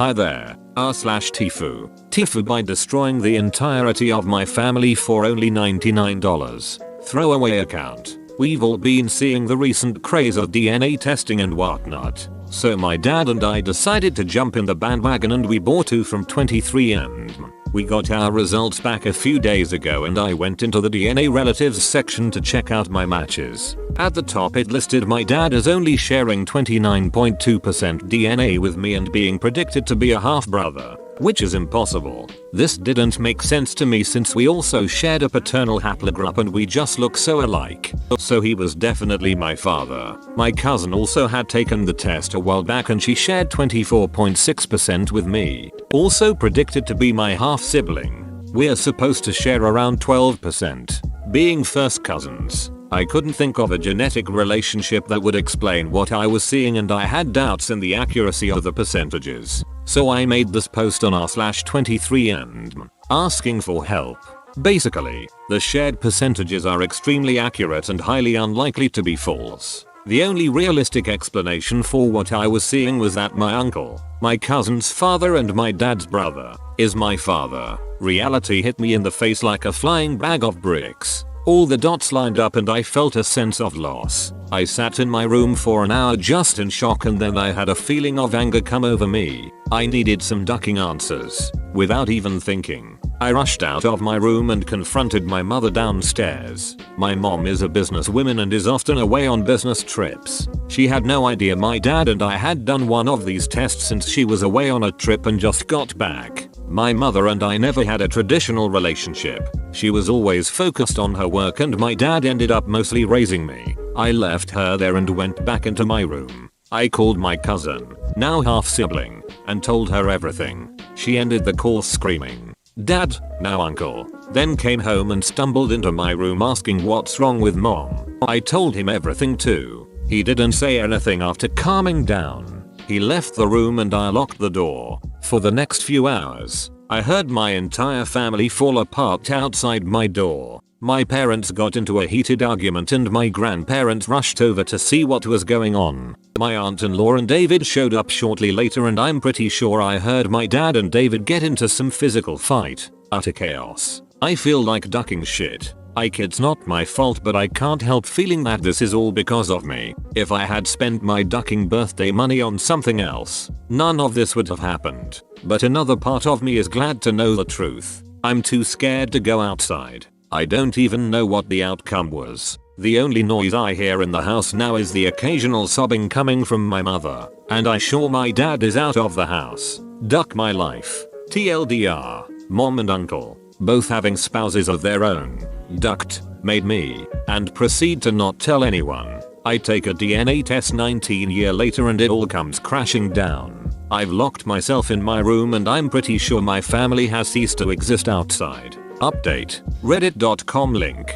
Hi there, r/TIFU. TIFU by destroying the entirety of my family for only $99. Throwaway account. We've all been seeing the recent craze of DNA testing and whatnot. So my dad and I decided to jump in the bandwagon and we bought two from 23andMe. We got our results back a few days ago and I went into the DNA relatives section to check out my matches. At the top it listed my dad as only sharing 29.2% DNA with me and being predicted to be a half brother, which is impossible. This didn't make sense to me since we also shared a paternal haplogroup and we just look so alike. So he was definitely my father. My cousin also had taken the test a while back and she shared 24.6% with me. Also predicted to be my half sibling. We're supposed to share around 12%. Being first cousins, I couldn't think of a genetic relationship that would explain what I was seeing and I had doubts in the accuracy of the percentages. So I made this post on r/23andMe asking for help. Basically, the shared percentages are extremely accurate and highly unlikely to be false. The only realistic explanation for what I was seeing was that my uncle, my cousin's father and my dad's brother, is my father. Reality hit me in the face like a flying bag of bricks. All the dots lined up and I felt a sense of loss. I sat in my room for an hour just in shock and then I had a feeling of anger come over me. I needed some ducking answers. Without even thinking, I rushed out of my room and confronted my mother downstairs. My mom is a businesswoman and is often away on business trips. She had no idea my dad and I had done one of these tests since she was away on a trip and just got back. My mother and I never had a traditional relationship. She was always focused on her work and my dad ended up mostly raising me. I left her there and went back into my room. I called my cousin, now half sibling, and told her everything. She ended the call screaming, "Dad, now uncle," then came home and stumbled into my room asking what's wrong with mom. I told him everything too. He didn't say anything after calming down. He left the room and I locked the door. For the next few hours, I heard my entire family fall apart outside my door. My parents got into a heated argument and my grandparents rushed over to see what was going on. My aunt-in-law and David showed up shortly later and I'm pretty sure I heard my dad and David get into some physical fight. Utter chaos. I feel like ducking shit. It's not my fault but I can't help feeling that this is all because of me. If I had spent my ducking birthday money on something else, none of this would have happened. But another part of me is glad to know the truth. I'm too scared to go outside. I don't even know what the outcome was. The only noise I hear in the house now is the occasional sobbing coming from my mother. And I sure my dad is out of the house. Duck my life. TLDR. Mom and uncle, both having spouses of their own, ducked, made me, and proceed to not tell anyone. I take a DNA test 19 years later and it all comes crashing down. I've locked myself in my room and I'm pretty sure my family has ceased to exist outside. Update. Reddit.com link.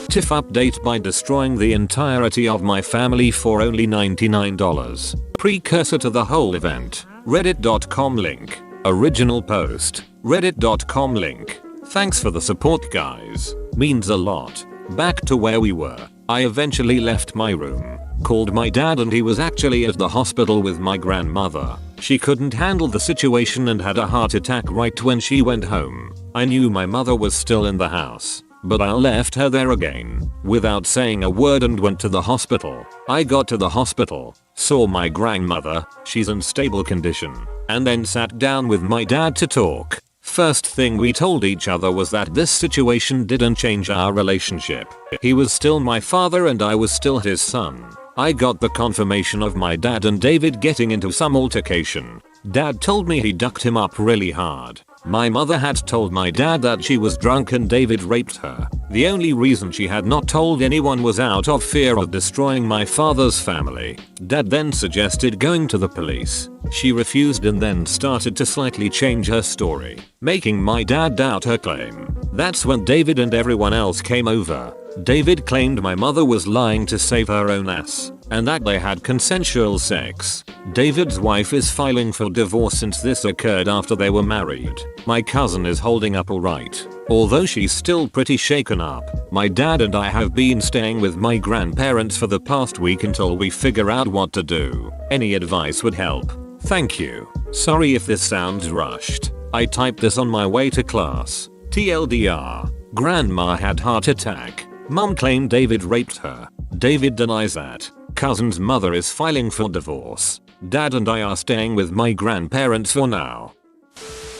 TIFU update by destroying the entirety of my family for only $99. Precursor to the whole event. Reddit.com link. Original post. Reddit.com link. Thanks for the support guys. Means a lot. Back to where we were. I eventually left my room. Called my dad and he was actually at the hospital with my grandmother. She couldn't handle the situation and had a heart attack right when she went home. I knew my mother was still in the house, but I left her there again, without saying a word and went to the hospital. I got to the hospital, saw my grandmother, she's in stable condition, and then sat down with my dad to talk. First thing we told each other was that this situation didn't change our relationship. He was still my father and I was still his son. I got the confirmation of my dad and David getting into some altercation. Dad told me he ducked him up really hard. My mother had told my dad that she was drunk and David raped her. The only reason she had not told anyone was out of fear of destroying my father's family. Dad then suggested going to the police. She refused and then started to slightly change her story, making my dad doubt her claim. That's when David and everyone else came over. David claimed my mother was lying to save her own ass, and that they had consensual sex. David's wife is filing for divorce since this occurred after they were married. My cousin is holding up alright, although she's still pretty shaken up. My dad and I have been staying with my grandparents for the past week until we figure out what to do. Any advice would help. Thank you. Sorry if this sounds rushed. I typed this on my way to class. TLDR. Grandma had heart attack. Mom claimed David raped her. David denies that. Cousin's mother is filing for divorce. Dad and I are staying with my grandparents for now.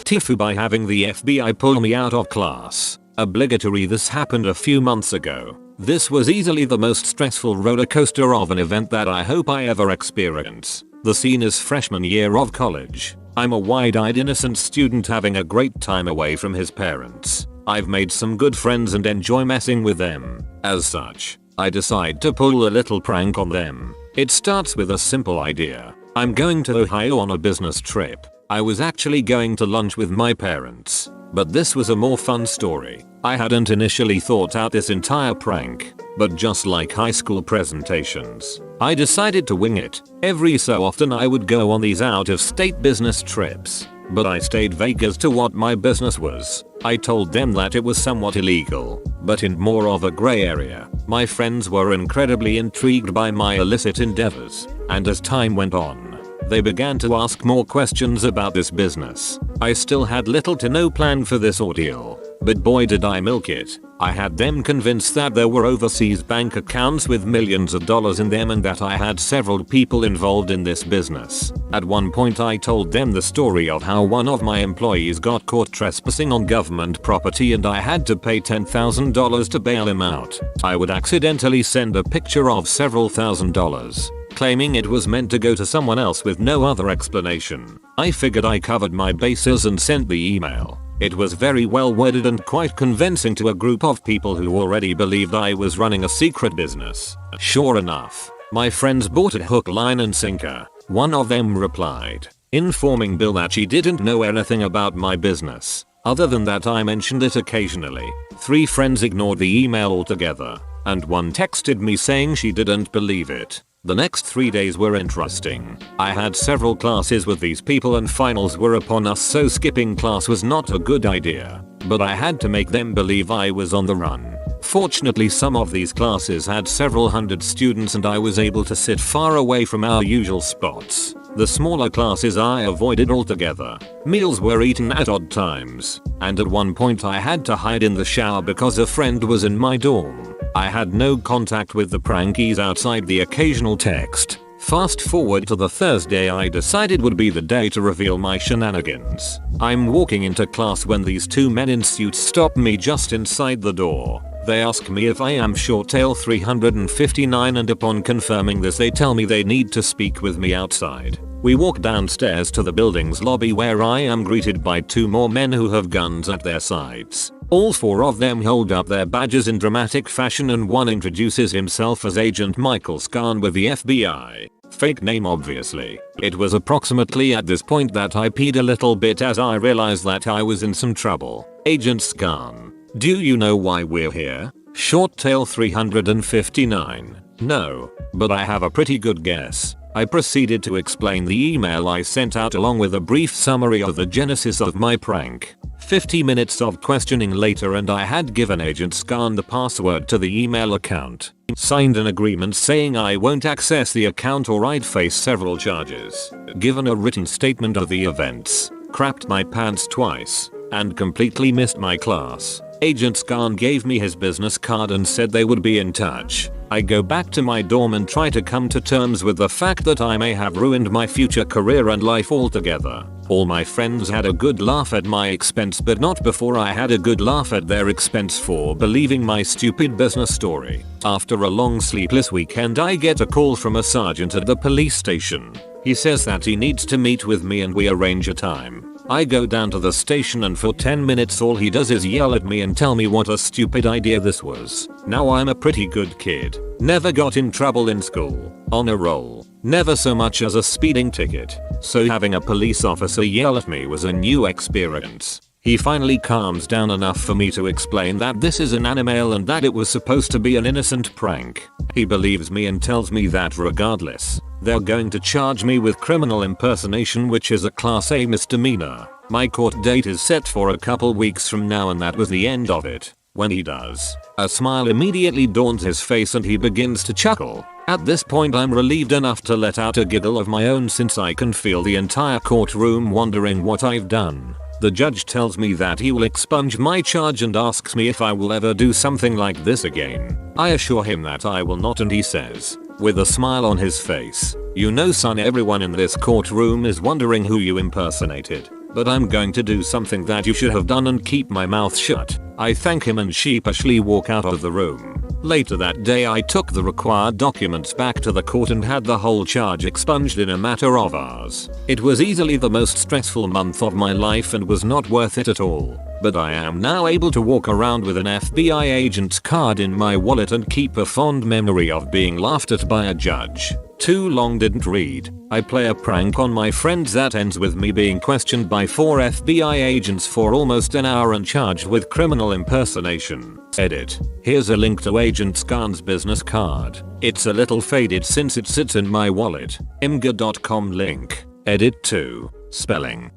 TIFU by having the FBI pull me out of class. Obligatory. This happened a few months ago. This was easily the most stressful roller coaster of an event that I hope I ever experience. The scene is freshman year of college. I'm a wide-eyed innocent student having a great time away from his parents. I've made some good friends and enjoy messing with them. As such, I decide to pull a little prank on them. It starts with a simple idea. I'm going to Ohio on a business trip. I was actually going to lunch with my parents. But this was a more fun story. I hadn't initially thought out this entire prank, but just like high school presentations, I decided to wing it. Every so often I would go on these out-of-state business trips, but I stayed vague as to what my business was. I told them that it was somewhat illegal, but in more of a gray area. My friends were incredibly intrigued by my illicit endeavors, and as time went on, they began to ask more questions about this business. I still had little to no plan for this ordeal, but boy did I milk it. I had them convinced that there were overseas bank accounts with millions of dollars in them and that I had several people involved in this business. At one point I told them the story of how one of my employees got caught trespassing on government property and I had to pay $10,000 to bail him out. I would accidentally send a picture of several $1,000s, claiming it was meant to go to someone else with no other explanation. I figured I covered my bases and sent the email. It was very well worded and quite convincing to a group of people who already believed I was running a secret business. Sure enough, my friends bought it hook, line and sinker. One of them replied, informing Bill that she didn't know anything about my business, other than that I mentioned it occasionally. 3 friends ignored the email altogether, and one texted me saying she didn't believe it. The next 3 days were interesting. I had several classes with these people and finals were upon us, so skipping class was not a good idea. But I had to make them believe I was on the run. Fortunately, some of these classes had several hundred students and I was able to sit far away from our usual spots. The smaller classes I avoided altogether. Meals were eaten at odd times, and at one point I had to hide in the shower because a friend was in my dorm. I had no contact with the prankies outside the occasional text. Fast forward to the Thursday I decided would be the day to reveal my shenanigans. I'm walking into class when these 2 men in suits stop me just inside the door. They ask me if I am short tail 359 and upon confirming this they tell me they need to speak with me outside. We walk downstairs to the building's lobby where I am greeted by 2 more men who have guns at their sides. All 4 of them hold up their badges in dramatic fashion and one introduces himself as Agent Michael Scarn with the FBI. Fake name obviously. It was approximately at this point that I peed a little bit as I realized that I was in some trouble. Agent Scarn, do you know why we're here? Short tail 359. No, but I have a pretty good guess. I proceeded to explain the email I sent out along with a brief summary of the genesis of my prank. 50 minutes of questioning later and I had given Agent Scarn the password to the email account. Signed an agreement saying I won't access the account or I'd face several charges. Given a written statement of the events. Crapped my pants twice. And completely missed my class. Agent Scarn gave me his business card and said they would be in touch. I go back to my dorm and try to come to terms with the fact that I may have ruined my future career and life altogether. All my friends had a good laugh at my expense, but not before I had a good laugh at their expense for believing my stupid business story. After a long sleepless weekend I get a call from a sergeant at the police station. He says that he needs to meet with me and we arrange a time. I go down to the station and for 10 minutes all he does is yell at me and tell me what a stupid idea this was. Now I'm a pretty good kid. Never got in trouble in school. On a roll. Never so much as a speeding ticket. So having a police officer yell at me was a new experience. He finally calms down enough for me to explain that this is an animal and that it was supposed to be an innocent prank. He believes me and tells me that regardless, they're going to charge me with criminal impersonation, which is a class A misdemeanor. My court date is set for a couple weeks from now and that was the end of it. When he does, a smile immediately dawns his face and he begins to chuckle. At this point I'm relieved enough to let out a giggle of my own since I can feel the entire courtroom wondering what I've done. The judge tells me that he will expunge my charge and asks me if I will ever do something like this again. I assure him that I will not, and he says, with a smile on his face, "You know son, everyone in this courtroom is wondering who you impersonated. But I'm going to do something that you should have done and keep my mouth shut." I thank him and sheepishly walk out of the room. Later that day I took the required documents back to the court and had the whole charge expunged in a matter of hours. It was easily the most stressful month of my life and was not worth it at all. But I am now able to walk around with an FBI agent's card in my wallet and keep a fond memory of being laughed at by a judge. Too long didn't read. I play a prank on my friends that ends with me being questioned by 4 FBI agents for almost an hour and charged with criminal impersonation. Edit. Here's a link to Agent Scarn's business card. It's a little faded since it sits in my wallet. imgur.com link. Edit 2. Spelling.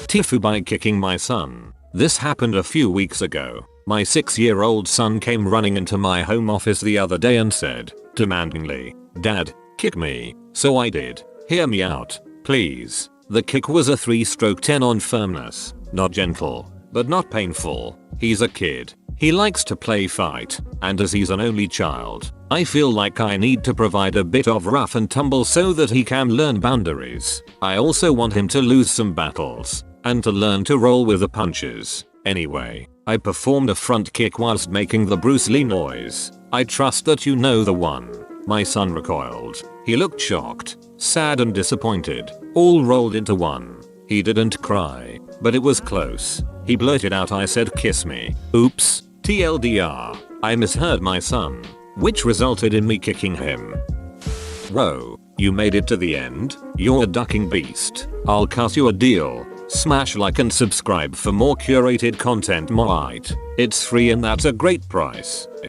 TIFU by kicking my son. This happened a few weeks ago. My 6-year-old son came running into my home office the other day and said, demandingly, "Dad, kick me." So I did. Hear me out, please. The kick was a 3-stroke 10 on firmness. Not gentle, but not painful. He's a kid. He likes to play fight, and as he's an only child, I feel like I need to provide a bit of rough and tumble so that he can learn boundaries. I also want him to lose some battles, and to learn to roll with the punches. Anyway, I performed a front kick whilst making the Bruce Lee noise. I trust that you know the one. My son recoiled. He looked shocked, sad and disappointed, all rolled into one. He didn't cry, but it was close. He blurted out, "I said kiss me." Oops, TLDR. I misheard my son, which resulted in me kicking him. Whoa, you made it to the end? You're a ducking beast. I'll cut you a deal. Smash like and subscribe for more curated content. It's free and that's a great price.